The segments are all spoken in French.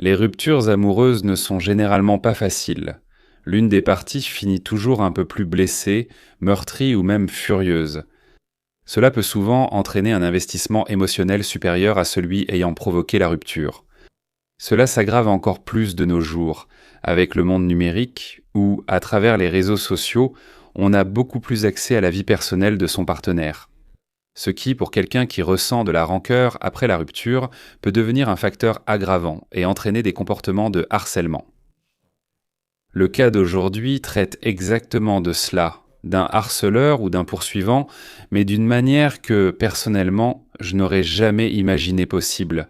Les ruptures amoureuses ne sont généralement pas faciles. L'une des parties finit toujours un peu plus blessée, meurtrie ou même furieuse. Cela peut souvent entraîner un investissement émotionnel supérieur à celui ayant provoqué la rupture. Cela s'aggrave encore plus de nos jours, avec le monde numérique où, à travers les réseaux sociaux, on a beaucoup plus accès à la vie personnelle de son partenaire. Ce qui, pour quelqu'un qui ressent de la rancœur après la rupture, peut devenir un facteur aggravant et entraîner des comportements de harcèlement. Le cas d'aujourd'hui traite exactement de cela, d'un harceleur ou d'un poursuivant, mais d'une manière que, personnellement, je n'aurais jamais imaginé possible.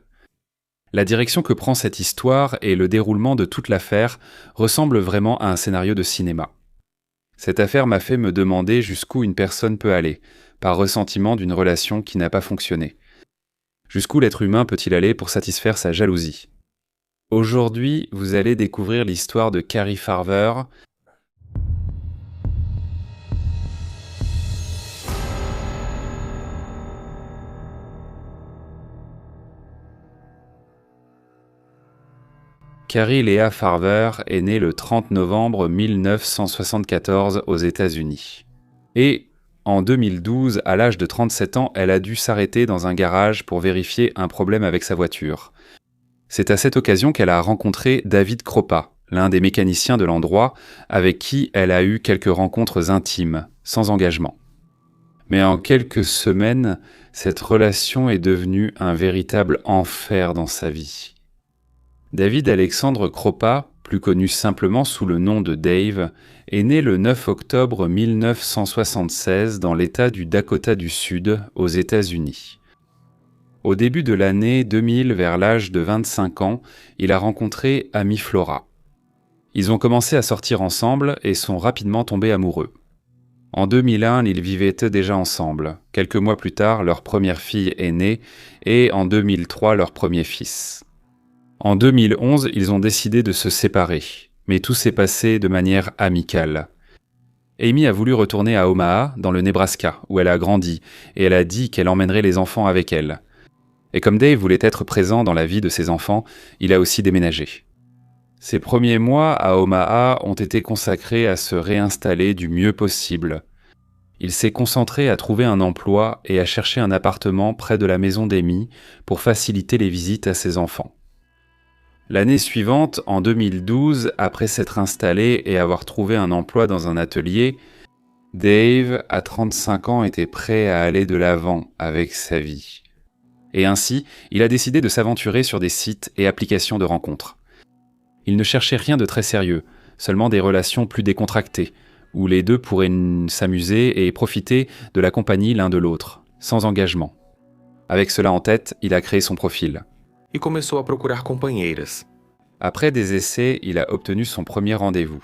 La direction que prend cette histoire et le déroulement de toute l'affaire ressemblent vraiment à un scénario de cinéma. Cette affaire m'a fait me demander jusqu'où une personne peut aller, par ressentiment d'une relation qui n'a pas fonctionné. Jusqu'où l'être humain peut-il aller pour satisfaire sa jalousie? Aujourd'hui, vous allez découvrir l'histoire de Carrie Farver. Carrie Lea Farver est née le 30 novembre 1974 aux États-Unis. Et en 2012, à l'âge de 37 ans, elle a dû s'arrêter dans un garage pour vérifier un problème avec sa voiture. C'est à cette occasion qu'elle a rencontré David Kroppa, l'un des mécaniciens de l'endroit, avec qui elle a eu quelques rencontres intimes, sans engagement. Mais en quelques semaines, cette relation est devenue un véritable enfer dans sa vie. David Alexandre Kroppa, plus connu simplement sous le nom de Dave, est né le 9 octobre 1976 dans l'État du Dakota du Sud, aux États-Unis. Au début de l'année 2000, vers l'âge de 25 ans, il a rencontré Amy Flora. Ils ont commencé à sortir ensemble et sont rapidement tombés amoureux. En 2001, ils vivaient déjà ensemble. Quelques mois plus tard, leur première fille est née et en 2003, leur premier fils. En 2011, ils ont décidé de se séparer, mais tout s'est passé de manière amicale. Amy a voulu retourner à Omaha, dans le Nebraska, où elle a grandi, et elle a dit qu'elle emmènerait les enfants avec elle. Et comme Dave voulait être présent dans la vie de ses enfants, il a aussi déménagé. Ses premiers mois à Omaha ont été consacrés à se réinstaller du mieux possible. Il s'est concentré à trouver un emploi et à chercher un appartement près de la maison d'Amy pour faciliter les visites à ses enfants. L'année suivante, en 2012, après s'être installé et avoir trouvé un emploi dans un atelier, Dave, à 35 ans, était prêt à aller de l'avant avec sa vie. Et ainsi, il a décidé de s'aventurer sur des sites et applications de rencontres. Il ne cherchait rien de très sérieux, seulement des relations plus décontractées, où les deux pourraient s'amuser et profiter de la compagnie l'un de l'autre, sans engagement. Avec cela en tête, il a créé son profil. E começou a procurar companheiras. Après des essais, il a obtenu son premier rendez-vous.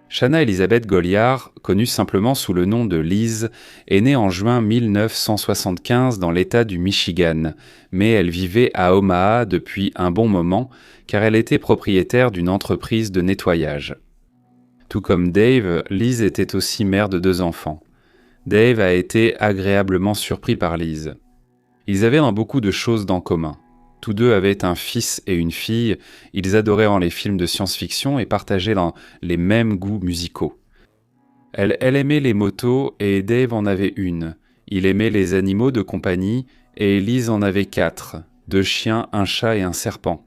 Shanna Elizabeth Goliard, connue simplement sous le nom de Liz, est née en juin 1975 dans l'État du Michigan, mais elle vivait à Omaha depuis un bon moment car elle était propriétaire d'une entreprise de nettoyage. Tout comme Dave, Liz était aussi mère de 2 enfants. Dave a été agréablement surpris par Liz. Ils avaient beaucoup de choses en commun. Tous deux avaient un fils et une fille, ils adoraient les films de science-fiction et partageaient les mêmes goûts musicaux. Elle aimait les motos et Dave en avait une. Il aimait les animaux de compagnie et Liz en avait 4, 2 chiens, un chat et un serpent.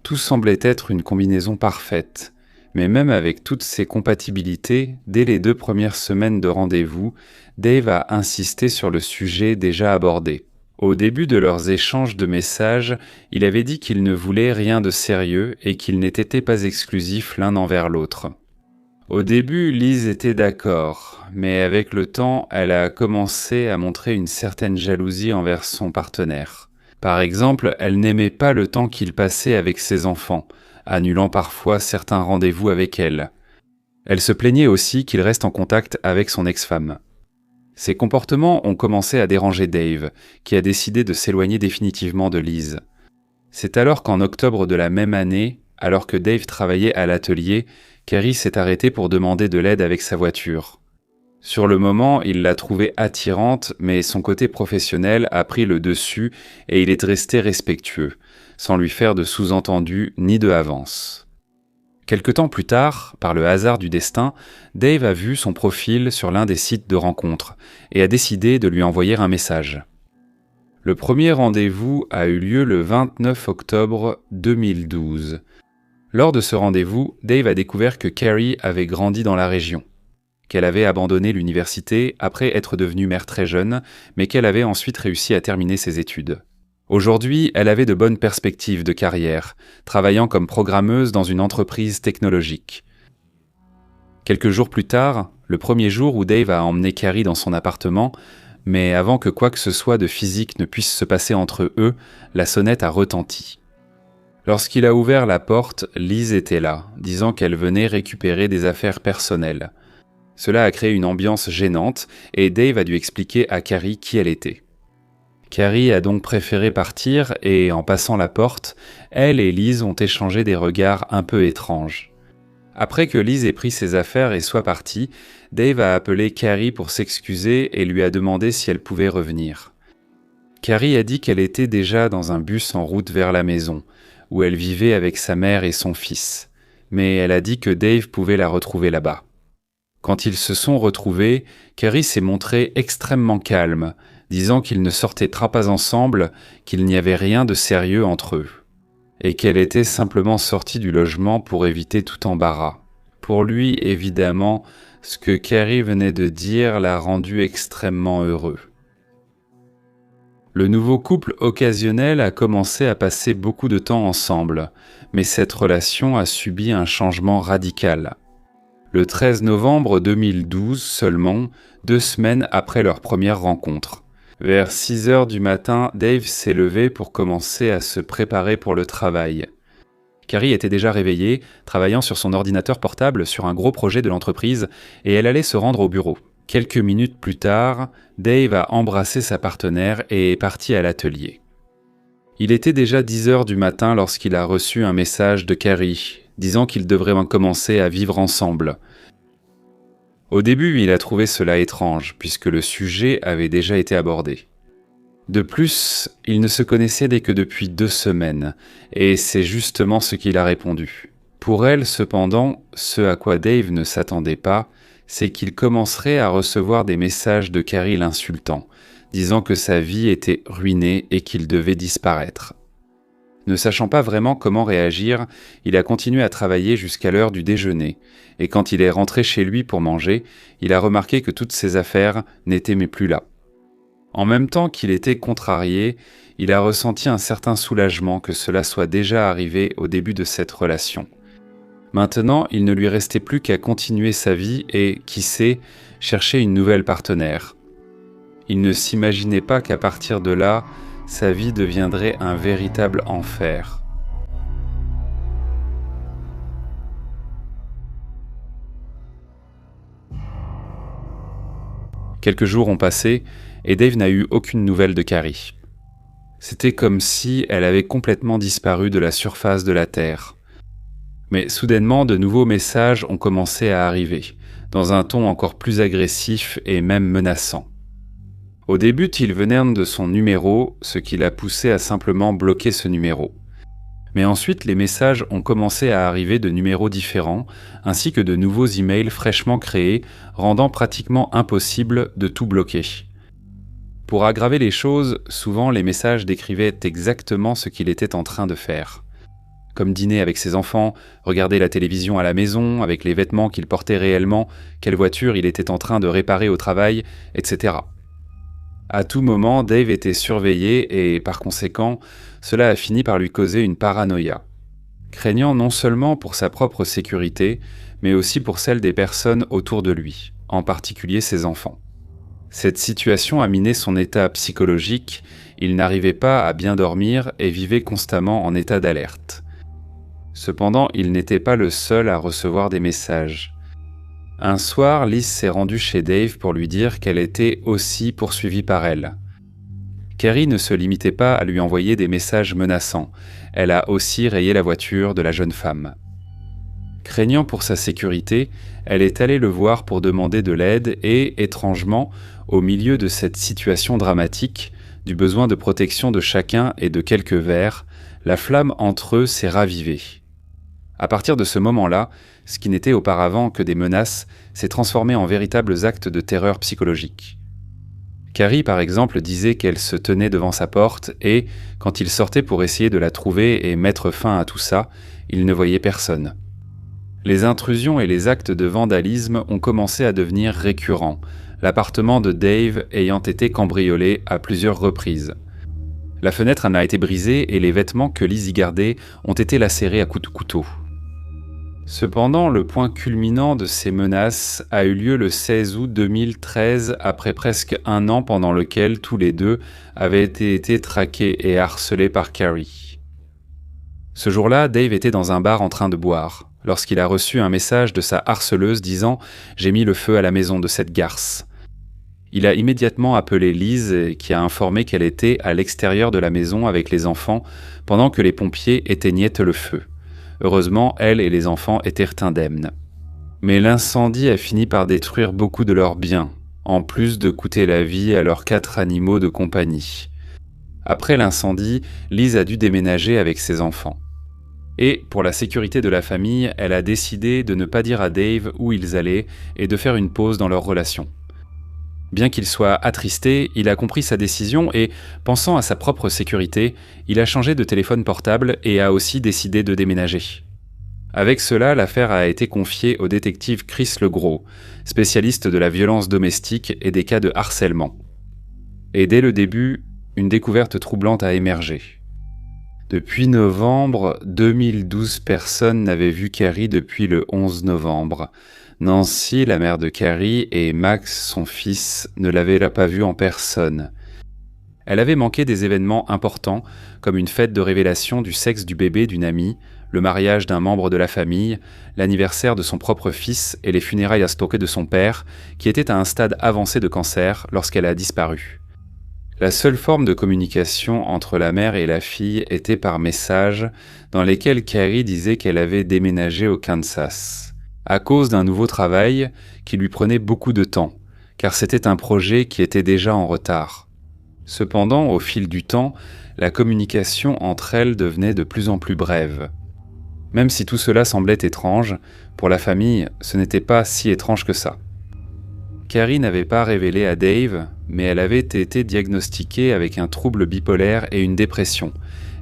Tout semblait être une combinaison parfaite. Mais même avec toutes ces compatibilités, dès les 2 premières semaines de rendez-vous, Dave a insisté sur le sujet déjà abordé. Au début de leurs échanges de messages, il avait dit qu'il ne voulait rien de sérieux et qu'ils n'étaient pas exclusifs l'un envers l'autre. Au début, Liz était d'accord, mais avec le temps, elle a commencé à montrer une certaine jalousie envers son partenaire. Par exemple, elle n'aimait pas le temps qu'il passait avec ses enfants, annulant parfois certains rendez-vous avec elle. Elle se plaignait aussi qu'il reste en contact avec son ex-femme. Ces comportements ont commencé à déranger Dave, qui a décidé de s'éloigner définitivement de Liz. C'est alors qu'en octobre de la même année, alors que Dave travaillait à l'atelier, Carrie s'est arrêtée pour demander de l'aide avec sa voiture. Sur le moment, il l'a trouvée attirante, mais son côté professionnel a pris le dessus et il est resté respectueux. sans lui faire de sous-entendu ni de avance. Quelque temps plus tard, par le hasard du destin, Dave a vu son profil sur l'un des sites de rencontres et a décidé de lui envoyer un message. Le premier rendez-vous a eu lieu le 29 octobre 2012. Lors de ce rendez-vous, Dave a découvert que Carrie avait grandi dans la région, qu'elle avait abandonné l'université après être devenue mère très jeune, mais qu'elle avait ensuite réussi à terminer ses études. Aujourd'hui, elle avait de bonnes perspectives de carrière, travaillant comme programmeuse dans une entreprise technologique. Quelques jours plus tard, le premier jour où Dave a emmené Carrie dans son appartement, mais avant que quoi que ce soit de physique ne puisse se passer entre eux, la sonnette a retenti. Lorsqu'il a ouvert la porte, Liz était là, disant qu'elle venait récupérer des affaires personnelles. Cela a créé une ambiance gênante et Dave a dû expliquer à Carrie qui elle était. Carrie a donc préféré partir et, en passant la porte, elle et Liz ont échangé des regards un peu étranges. Après que Liz ait pris ses affaires et soit partie, Dave a appelé Carrie pour s'excuser et lui a demandé si elle pouvait revenir. Carrie a dit qu'elle était déjà dans un bus en route vers la maison, où elle vivait avec sa mère et son fils, mais elle a dit que Dave pouvait la retrouver là-bas. Quand ils se sont retrouvés, Carrie s'est montrée extrêmement calme, disant qu'ils ne sortaient pas ensemble, qu'il n'y avait rien de sérieux entre eux, et qu'elle était simplement sortie du logement pour éviter tout embarras. Pour lui, évidemment, ce que Carrie venait de dire l'a rendu extrêmement heureux. Le nouveau couple occasionnel a commencé à passer beaucoup de temps ensemble, mais cette relation a subi un changement radical. Le 13 novembre 2012 seulement, 2 semaines après leur première rencontre. Vers 6 heures du matin, Dave s'est levé pour commencer à se préparer pour le travail. Carrie était déjà réveillée, travaillant sur son ordinateur portable sur un gros projet de l'entreprise, et elle allait se rendre au bureau. Quelques minutes plus tard, Dave a embrassé sa partenaire et est parti à l'atelier. Il était déjà 10 heures du matin lorsqu'il a reçu un message de Carrie, disant qu'ils devraient commencer à vivre ensemble. Au début, il a trouvé cela étrange, puisque le sujet avait déjà été abordé. De plus, ils ne se connaissaient que depuis 2 semaines, et c'est justement ce qu'il a répondu. Pour elle, cependant, ce à quoi Dave ne s'attendait pas, c'est qu'il commencerait à recevoir des messages de Carrie l'insultant, disant que sa vie était ruinée et qu'il devait disparaître. Ne sachant pas vraiment comment réagir, il a continué à travailler jusqu'à l'heure du déjeuner, et quand il est rentré chez lui pour manger, il a remarqué que toutes ses affaires n'étaient plus là. En même temps qu'il était contrarié, il a ressenti un certain soulagement que cela soit déjà arrivé au début de cette relation. Maintenant, il ne lui restait plus qu'à continuer sa vie et, qui sait, chercher une nouvelle partenaire. Il ne s'imaginait pas qu'à partir de là, sa vie deviendrait un véritable enfer. Quelques jours ont passé et Dave n'a eu aucune nouvelle de Carrie. C'était comme si elle avait complètement disparu de la surface de la Terre. Mais soudainement, de nouveaux messages ont commencé à arriver, dans un ton encore plus agressif et même menaçant. Au début, il venait de son numéro, ce qui l'a poussé à simplement bloquer ce numéro. Mais ensuite, les messages ont commencé à arriver de numéros différents, ainsi que de nouveaux emails fraîchement créés, rendant pratiquement impossible de tout bloquer. Pour aggraver les choses, souvent les messages décrivaient exactement ce qu'il était en train de faire. Comme dîner avec ses enfants, regarder la télévision à la maison, avec les vêtements qu'il portait réellement, quelle voiture il était en train de réparer au travail, etc. À tout moment, Dave était surveillé et, par conséquent, cela a fini par lui causer une paranoïa. Craignant non seulement pour sa propre sécurité, mais aussi pour celle des personnes autour de lui, en particulier ses enfants. Cette situation a miné son état psychologique, il n'arrivait pas à bien dormir et vivait constamment en état d'alerte. Cependant, il n'était pas le seul à recevoir des messages. Un soir, Liz s'est rendue chez Dave pour lui dire qu'elle était aussi poursuivie par elle. Carrie ne se limitait pas à lui envoyer des messages menaçants, elle a aussi rayé la voiture de la jeune femme. Craignant pour sa sécurité, elle est allée le voir pour demander de l'aide et, étrangement, au milieu de cette situation dramatique, du besoin de protection de chacun et de quelques verres, La flamme entre eux s'est ravivée. À partir de ce moment-là, ce qui n'était auparavant que des menaces s'est transformé en véritables actes de terreur psychologique. Carrie, par exemple, disait qu'elle se tenait devant sa porte et, quand il sortait pour essayer de la trouver et mettre fin à tout ça, il ne voyait personne. Les intrusions et les actes de vandalisme ont commencé à devenir récurrents, l'appartement de Dave ayant été cambriolé à plusieurs reprises. La fenêtre en a été brisée et les vêtements que Liz y gardait ont été lacérés à coups de couteau. Cependant, le point culminant de ces menaces a eu lieu le 16 août 2013, après presque un an pendant lequel tous les deux avaient été traqués et harcelés par Carrie. Ce jour-là, Dave était dans un bar en train de boire, lorsqu'il a reçu un message de sa harceleuse disant « J'ai mis le feu à la maison de cette garce ». Il a immédiatement appelé Liz, qui a informé qu'elle était à l'extérieur de la maison avec les enfants pendant que les pompiers éteignaient le feu. Heureusement, elle et les enfants étaient indemnes. Mais l'incendie a fini par détruire beaucoup de leurs biens, en plus de coûter la vie à leurs 4 animaux de compagnie. Après l'incendie, Liz a dû déménager avec ses enfants. Et, pour la sécurité de la famille, elle a décidé de ne pas dire à Dave où ils allaient et de faire une pause dans leur relation. Bien qu'il soit attristé, il a compris sa décision et, pensant à sa propre sécurité, il a changé de téléphone portable et a aussi décidé de déménager. Avec cela, l'affaire a été confiée au détective Chris Legros, spécialiste de la violence domestique et des cas de harcèlement. Et dès le début, une découverte troublante a émergé. Depuis novembre, 2012 personnes n'avaient vu Carrie depuis le 11 novembre. Nancy, la mère de Carrie, et Max, son fils, ne l'avaient pas vue en personne. Elle avait manqué des événements importants, comme une fête de révélation du sexe du bébé d'une amie, le mariage d'un membre de la famille, l'anniversaire de son propre fils et les funérailles astoquées de son père, qui était à un stade avancé de cancer lorsqu'elle a disparu. La seule forme de communication entre la mère et la fille était par messages, dans lesquels Carrie disait qu'elle avait déménagé au Kansas, à cause d'un nouveau travail qui lui prenait beaucoup de temps, car c'était un projet qui était déjà en retard. Cependant, au fil du temps, la communication entre elles devenait de plus en plus brève. Même si tout cela semblait étrange, pour la famille, ce n'était pas si étrange que ça. Carrie n'avait pas révélé à Dave, mais elle avait été diagnostiquée avec un trouble bipolaire et une dépression,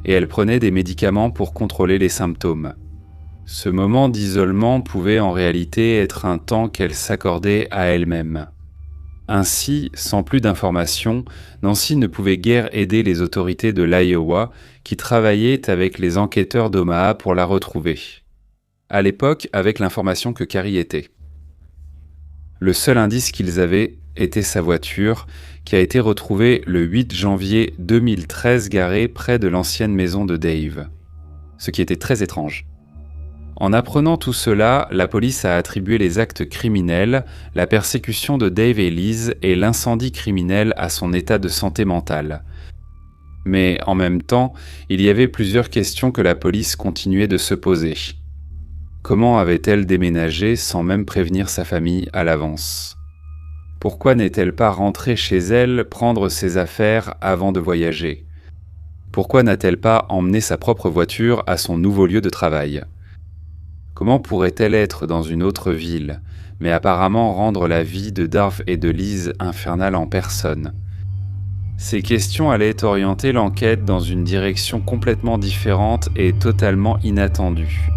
et elle prenait des médicaments pour contrôler les symptômes. Ce moment d'isolement pouvait en réalité être un temps qu'elle s'accordait à elle-même. Ainsi, sans plus d'informations, Nancy ne pouvait guère aider les autorités de l'Iowa qui travaillaient avec les enquêteurs d'Omaha pour la retrouver. À l'époque, avec l'information que Carrie était. Le seul indice qu'ils avaient était sa voiture, qui a été retrouvée le 8 janvier 2013 garée près de l'ancienne maison de Dave. Ce qui était très étrange. En apprenant tout cela, la police a attribué les actes criminels, la persécution de Dave et Liz et l'incendie criminel à son état de santé mentale. Mais en même temps, il y avait plusieurs questions que la police continuait de se poser. Comment avait-elle déménagé sans même prévenir sa famille à l'avance ? Pourquoi n'est-elle pas rentrée chez elle prendre ses affaires avant de voyager ? Pourquoi n'a-t-elle pas emmené sa propre voiture à son nouveau lieu de travail ? Comment pourrait-elle être dans une autre ville, mais apparemment rendre la vie de Dave et de Liz infernale en personne ? Ces questions allaient orienter l'enquête dans une direction complètement différente et totalement inattendue.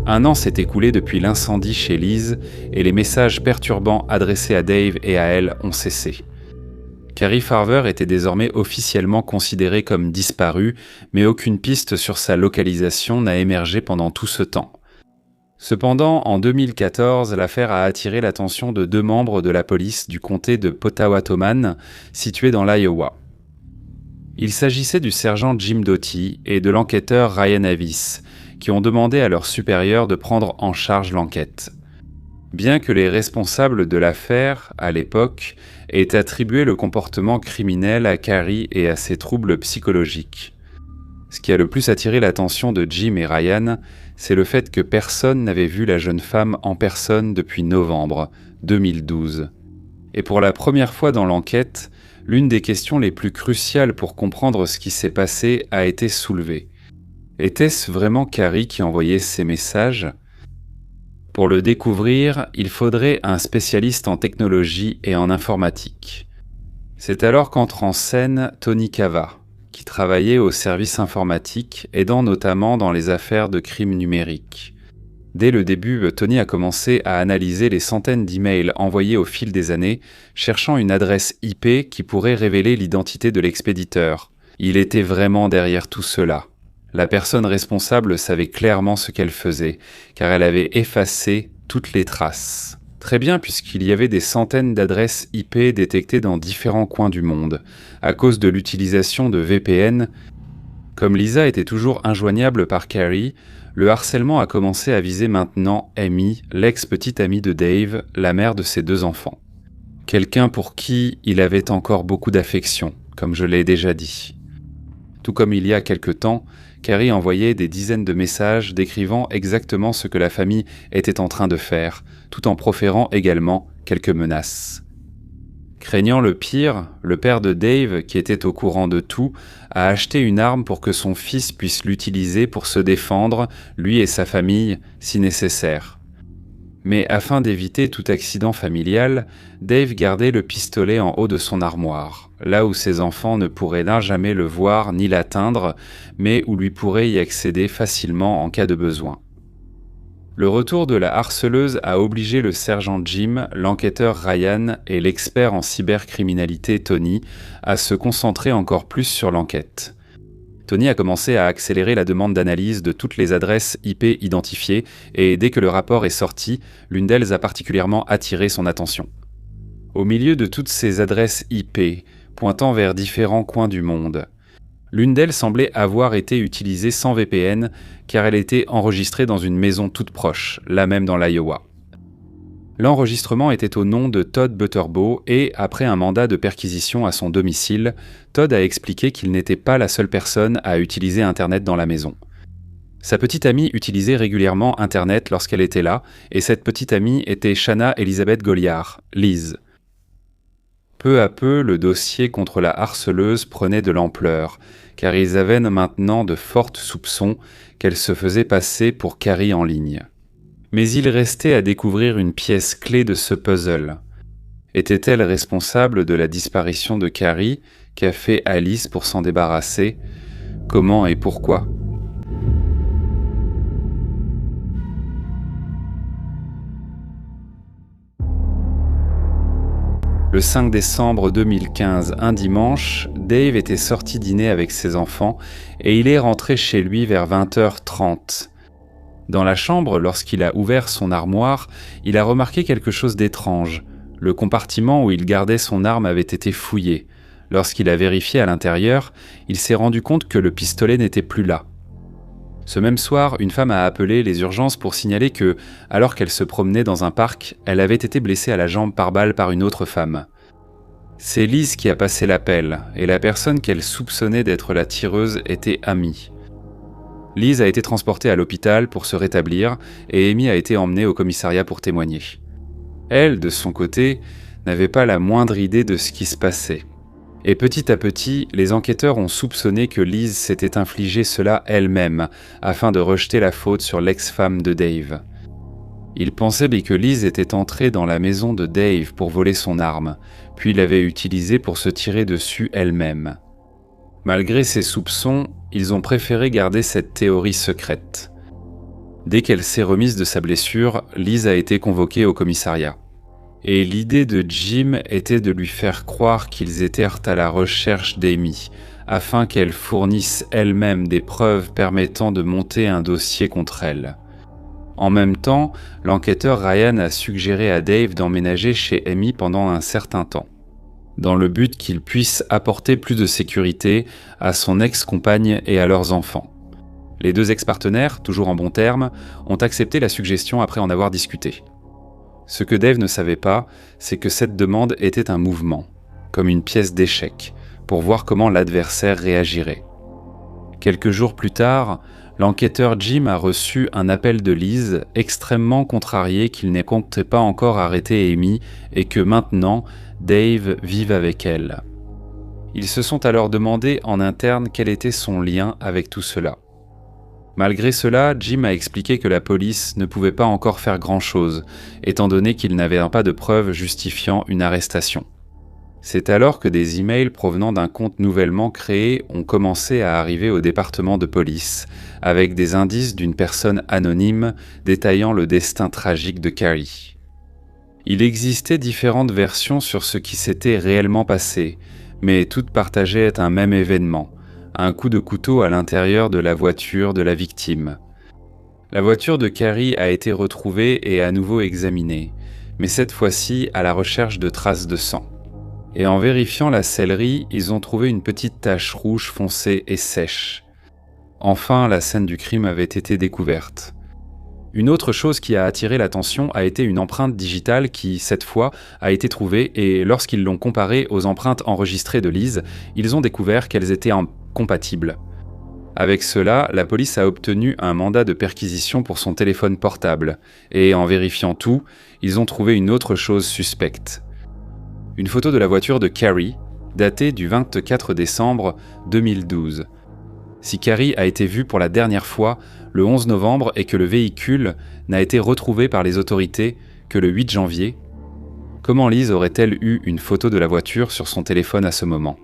Un an s'est écoulé depuis l'incendie chez Liz et les messages perturbants adressés à Dave et à elle ont cessé. Carrie Farver était désormais officiellement considérée comme disparue, mais aucune piste sur sa localisation n'a émergé pendant tout ce temps. Cependant, en 2014, l'affaire a attiré l'attention de 2 membres de la police du comté de Pottawatomie, situé dans l'Iowa. Il s'agissait du sergent Jim Doughty et de l'enquêteur Ryan Avis, qui ont demandé à leurs supérieurs de prendre en charge l'enquête. Bien que les responsables de l'affaire, à l'époque, aient attribué le comportement criminel à Carrie et à ses troubles psychologiques. Ce qui a le plus attiré l'attention de Jim et Ryan, c'est le fait que personne n'avait vu la jeune femme en personne depuis novembre, 2012. Et pour la première fois dans l'enquête, l'une des questions les plus cruciales pour comprendre ce qui s'est passé a été soulevée. Était-ce vraiment Carrie qui envoyait ces messages ? Pour le découvrir, il faudrait un spécialiste en technologie et en informatique. C'est alors qu'entre en scène Tony Cava, qui travaillait au service informatique, aidant notamment dans les affaires de crimes numériques. Dès le début, Tony a commencé à analyser les centaines d'emails envoyés au fil des années, cherchant une adresse IP qui pourrait révéler l'identité de l'expéditeur. Il était vraiment derrière tout cela. La personne responsable savait clairement ce qu'elle faisait, car elle avait effacé toutes les traces. Très bien, puisqu'il y avait des centaines d'adresses IP détectées dans différents coins du monde, à cause de l'utilisation de VPN. Comme Lisa était toujours injoignable par Carrie, le harcèlement a commencé à viser maintenant Amy, l'ex-petite amie de Dave, la mère de ses 2 enfants. Quelqu'un pour qui il avait encore beaucoup d'affection, comme je l'ai déjà dit. Tout comme il y a quelque temps, Carrie envoyait des dizaines de messages décrivant exactement ce que la famille était en train de faire, tout en proférant également quelques menaces. Craignant le pire, le père de Dave, qui était au courant de tout, a acheté une arme pour que son fils puisse l'utiliser pour se défendre, lui et sa famille, si nécessaire. Mais afin d'éviter tout accident familial, Dave gardait le pistolet en haut de son armoire, là où ses enfants ne pourraient jamais le voir ni l'atteindre, mais où lui pourrait y accéder facilement en cas de besoin. Le retour de la harceleuse a obligé le sergent Jim, l'enquêteur Ryan et l'expert en cybercriminalité Tony à se concentrer encore plus sur l'enquête. Tony a commencé à accélérer la demande d'analyse de toutes les adresses IP identifiées et dès que le rapport est sorti, l'une d'elles a particulièrement attiré son attention. Au milieu de toutes ces adresses IP, pointant vers différents coins du monde, l'une d'elles semblait avoir été utilisée sans VPN car elle était enregistrée dans une maison toute proche, là même dans l'Iowa. L'enregistrement était au nom de Todd Butterbaugh et, après un mandat de perquisition à son domicile, Todd a expliqué qu'il n'était pas la seule personne à utiliser Internet dans la maison. Sa petite amie utilisait régulièrement Internet lorsqu'elle était là, et cette petite amie était Shanna Elizabeth Goliard, Liz. Peu à peu, le dossier contre la harceleuse prenait de l'ampleur, car ils avaient maintenant de forts soupçons qu'elle se faisait passer pour Carrie en ligne. Mais il restait à découvrir une pièce clé de ce puzzle. Était-elle responsable de la disparition de Carrie qu'a fait Alice pour s'en débarrasser ? Comment et pourquoi ? Le 5 décembre 2015, un dimanche, Dave était sorti dîner avec ses enfants et il est rentré chez lui vers 20h30. Dans la chambre, lorsqu'il a ouvert son armoire, il a remarqué quelque chose d'étrange. Le compartiment où il gardait son arme avait été fouillé. Lorsqu'il a vérifié à l'intérieur, il s'est rendu compte que le pistolet n'était plus là. Ce même soir, une femme a appelé les urgences pour signaler que, alors qu'elle se promenait dans un parc, elle avait été blessée à la jambe par balle par une autre femme. C'est Liz qui a passé l'appel, et la personne qu'elle soupçonnait d'être la tireuse était Amy. Liz a été transportée à l'hôpital pour se rétablir, et Amy a été emmenée au commissariat pour témoigner. Elle, de son côté, n'avait pas la moindre idée de ce qui se passait. Et petit à petit, les enquêteurs ont soupçonné que Liz s'était infligé cela elle-même, afin de rejeter la faute sur l'ex-femme de Dave. Ils pensaient que Liz était entrée dans la maison de Dave pour voler son arme, puis l'avait utilisée pour se tirer dessus elle-même. Malgré ces soupçons, ils ont préféré garder cette théorie secrète. Dès qu'elle s'est remise de sa blessure, Liz a été convoquée au commissariat. Et l'idée de Jim était de lui faire croire qu'ils étaient à la recherche d'Amy, afin qu'elle fournisse elle-même des preuves permettant de monter un dossier contre elle. En même temps, l'enquêteur Ryan a suggéré à Dave d'emménager chez Amy pendant un certain temps, dans le but qu'il puisse apporter plus de sécurité à son ex-compagne et à leurs enfants. Les 2 ex-partenaires, toujours en bons termes, ont accepté la suggestion après en avoir discuté. Ce que Dave ne savait pas, c'est que cette demande était un mouvement, comme une pièce d'échec, pour voir comment l'adversaire réagirait. Quelques jours plus tard, L'enquêteur Jim a reçu un appel de Liz, extrêmement contrarié qu'il ne comptait pas encore arrêter Amy et que maintenant, Dave vive avec elle. Ils se sont alors demandé en interne quel était son lien avec tout cela. Malgré cela, Jim a expliqué que la police ne pouvait pas encore faire grand-chose, étant donné qu'il n'avait pas de preuves justifiant une arrestation. C'est alors que des emails provenant d'un compte nouvellement créé ont commencé à arriver au département de police, avec des indices d'une personne anonyme détaillant le destin tragique de Carrie. Il existait différentes versions sur ce qui s'était réellement passé, mais toutes partageaient un même événement, un coup de couteau à l'intérieur de la voiture de la victime. La voiture de Carrie a été retrouvée et à nouveau examinée, mais cette fois-ci à la recherche de traces de sang. Et en vérifiant la sellerie, ils ont trouvé une petite tache rouge foncée et sèche. Enfin, la scène du crime avait été découverte. Une autre chose qui a attiré l'attention a été une empreinte digitale qui, cette fois, a été trouvée et lorsqu'ils l'ont comparée aux empreintes enregistrées de Liz, ils ont découvert qu'elles étaient compatibles. Avec cela, la police a obtenu un mandat de perquisition pour son téléphone portable et en vérifiant tout, ils ont trouvé une autre chose suspecte. Une photo de la voiture de Carrie, datée du 24 décembre 2012. Si Carrie a été vue pour la dernière fois le 11 novembre et que le véhicule n'a été retrouvé par les autorités que le 8 janvier, comment Liz aurait-elle eu une photo de la voiture sur son téléphone à ce moment ?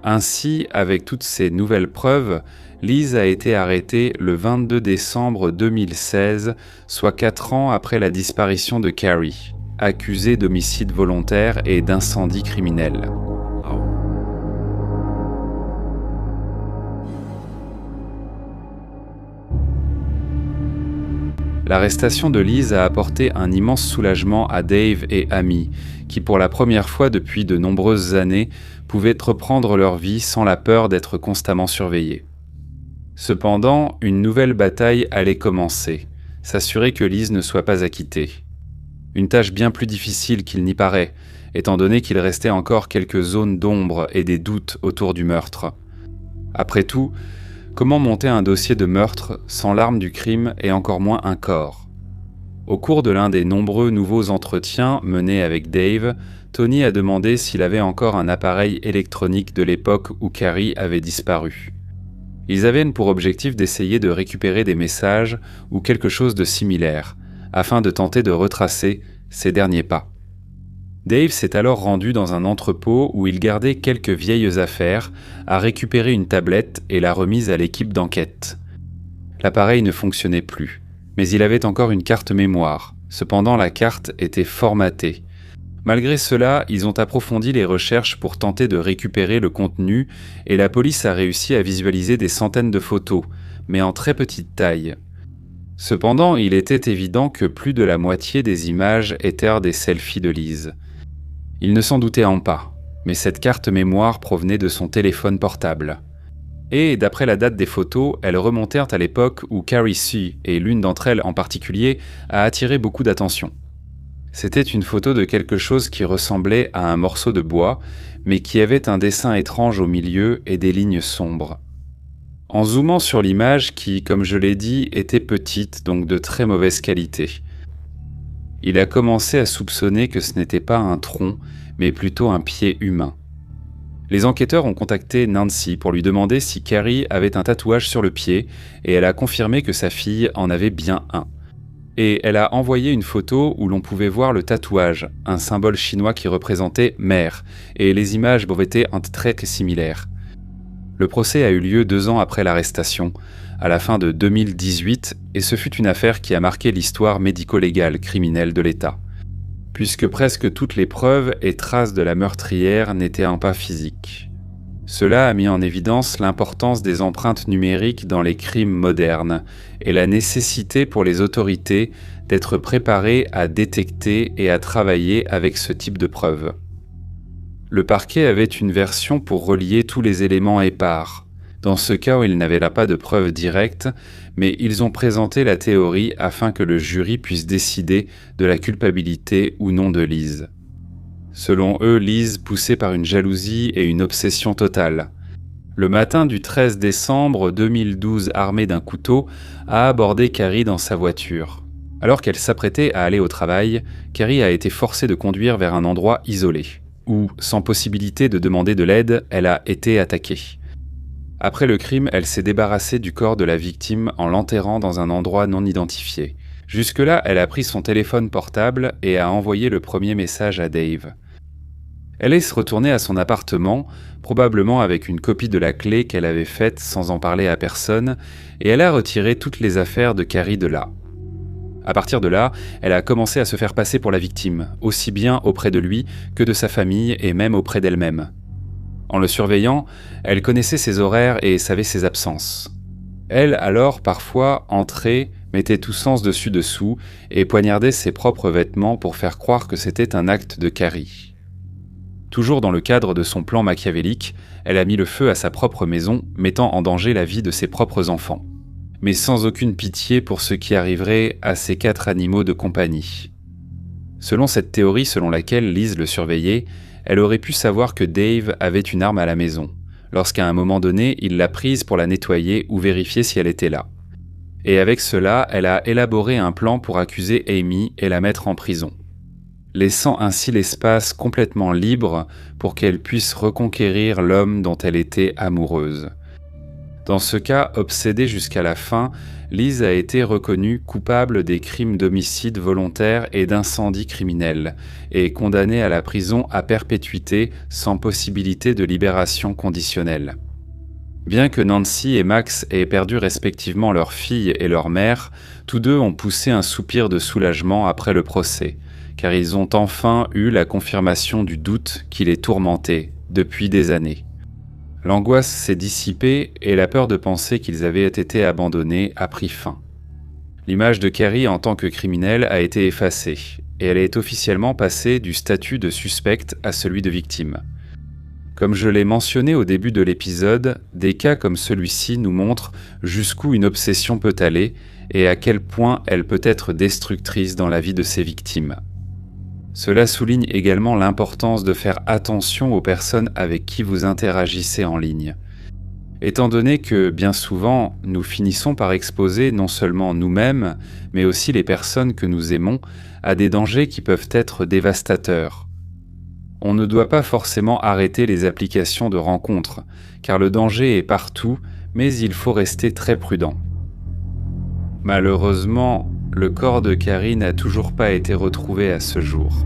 Ainsi, avec toutes ces nouvelles preuves, Liz a été arrêtée le 22 décembre 2016, soit 4 ans après la disparition de Carrie, accusée d'homicide volontaire et d'incendie criminel. L'arrestation de Liz a apporté un immense soulagement à Dave et Amy, qui pour la première fois depuis de nombreuses années pouvaient reprendre leur vie sans la peur d'être constamment surveillés. Cependant, une nouvelle bataille allait commencer, s'assurer que Liz ne soit pas acquittée. Une tâche bien plus difficile qu'il n'y paraît, étant donné qu'il restait encore quelques zones d'ombre et des doutes autour du meurtre. Après tout, comment monter un dossier de meurtre sans l'arme du crime et encore moins un corps ? Au cours de l'un des nombreux nouveaux entretiens menés avec Dave, Tony a demandé s'il avait encore un appareil électronique de l'époque où Carrie avait disparu. Ils avaient pour objectif d'essayer de récupérer des messages ou quelque chose de similaire, afin de tenter de retracer ses derniers pas. Dave s'est alors rendu dans un entrepôt où il gardait quelques vieilles affaires, a récupéré une tablette et l'a remise à l'équipe d'enquête. L'appareil ne fonctionnait plus, mais il avait encore une carte mémoire. Cependant, la carte était formatée. Malgré cela, ils ont approfondi les recherches pour tenter de récupérer le contenu et la police a réussi à visualiser des centaines de photos, mais en très petite taille. Cependant, il était évident que plus de la moitié des images étaient des selfies de Liz. Ils ne s'en doutaient pas, mais cette carte mémoire provenait de son téléphone portable. Et, d'après la date des photos, elles remontèrent à l'époque où Carrie Sue, et l'une d'entre elles en particulier, a attiré beaucoup d'attention. C'était une photo de quelque chose qui ressemblait à un morceau de bois, mais qui avait un dessin étrange au milieu et des lignes sombres. En zoomant sur l'image qui, comme je l'ai dit, était petite, donc de très mauvaise qualité, il a commencé à soupçonner que ce n'était pas un tronc, mais plutôt un pied humain. Les enquêteurs ont contacté Nancy pour lui demander si Carrie avait un tatouage sur le pied, et elle a confirmé que sa fille en avait bien un. Et elle a envoyé une photo où l'on pouvait voir le tatouage, un symbole chinois qui représentait mère, et les images étaient très similaires. Le procès a eu lieu 2 ans après l'arrestation, à la fin de 2018, et ce fut une affaire qui a marqué l'histoire médico-légale criminelle de l'État, puisque presque toutes les preuves et traces de la meurtrière n'étaient pas physiques. Cela a mis en évidence l'importance des empreintes numériques dans les crimes modernes et la nécessité pour les autorités d'être préparées à détecter et à travailler avec ce type de preuves. Le parquet avait une version pour relier tous les éléments épars, dans ce cas où ils n'avaient pas de preuves directes, mais ils ont présenté la théorie afin que le jury puisse décider de la culpabilité ou non de Liz. Selon eux, Liz poussée par une jalousie et une obsession totale. Le matin du 13 décembre 2012, armée d'un couteau, a abordé Carrie dans sa voiture. Alors qu'elle s'apprêtait à aller au travail, Carrie a été forcée de conduire vers un endroit isolé, où, sans possibilité de demander de l'aide, elle a été attaquée. Après le crime, elle s'est débarrassée du corps de la victime en l'enterrant dans un endroit non identifié. Jusque-là, elle a pris son téléphone portable et a envoyé le premier message à Dave. Elle est retournée à son appartement, probablement avec une copie de la clé qu'elle avait faite sans en parler à personne, et elle a retiré toutes les affaires de Carrie de là. À partir de là, elle a commencé à se faire passer pour la victime, aussi bien auprès de lui que de sa famille et même auprès d'elle-même. En le surveillant, elle connaissait ses horaires et savait ses absences. Elle, alors, parfois, entrait, mettait tout sens dessus-dessous et poignardait ses propres vêtements pour faire croire que c'était un acte de Carrie. Toujours dans le cadre de son plan machiavélique, elle a mis le feu à sa propre maison, mettant en danger la vie de ses propres enfants. Mais sans aucune pitié pour ce qui arriverait à ses 4 animaux de compagnie. Selon cette théorie selon laquelle Liz le surveillait, elle aurait pu savoir que Dave avait une arme à la maison, lorsqu'à un moment donné, il l'a prise pour la nettoyer ou vérifier si elle était là. Et avec cela, elle a élaboré un plan pour accuser Amy et la mettre en prison, laissant ainsi l'espace complètement libre pour qu'elle puisse reconquérir l'homme dont elle était amoureuse. Dans ce cas, obsédée jusqu'à la fin, Liz a été reconnue coupable des crimes d'homicide volontaire et d'incendie criminel, et condamnée à la prison à perpétuité sans possibilité de libération conditionnelle. Bien que Nancy et Max aient perdu respectivement leur fille et leur mère, tous deux ont poussé un soupir de soulagement après le procès, car ils ont enfin eu la confirmation du doute qui les tourmentait depuis des années. L'angoisse s'est dissipée et la peur de penser qu'ils avaient été abandonnés a pris fin. L'image de Carrie en tant que criminelle a été effacée, et elle est officiellement passée du statut de suspecte à celui de victime. Comme je l'ai mentionné au début de l'épisode, des cas comme celui-ci nous montrent jusqu'où une obsession peut aller et à quel point elle peut être destructrice dans la vie de ses victimes. Cela souligne également l'importance de faire attention aux personnes avec qui vous interagissez en ligne. Étant donné que, bien souvent, nous finissons par exposer non seulement nous-mêmes, mais aussi les personnes que nous aimons, à des dangers qui peuvent être dévastateurs. On ne doit pas forcément arrêter les applications de rencontres, car le danger est partout, mais il faut rester très prudent. Malheureusement, le corps de Carrie n'a toujours pas été retrouvé à ce jour.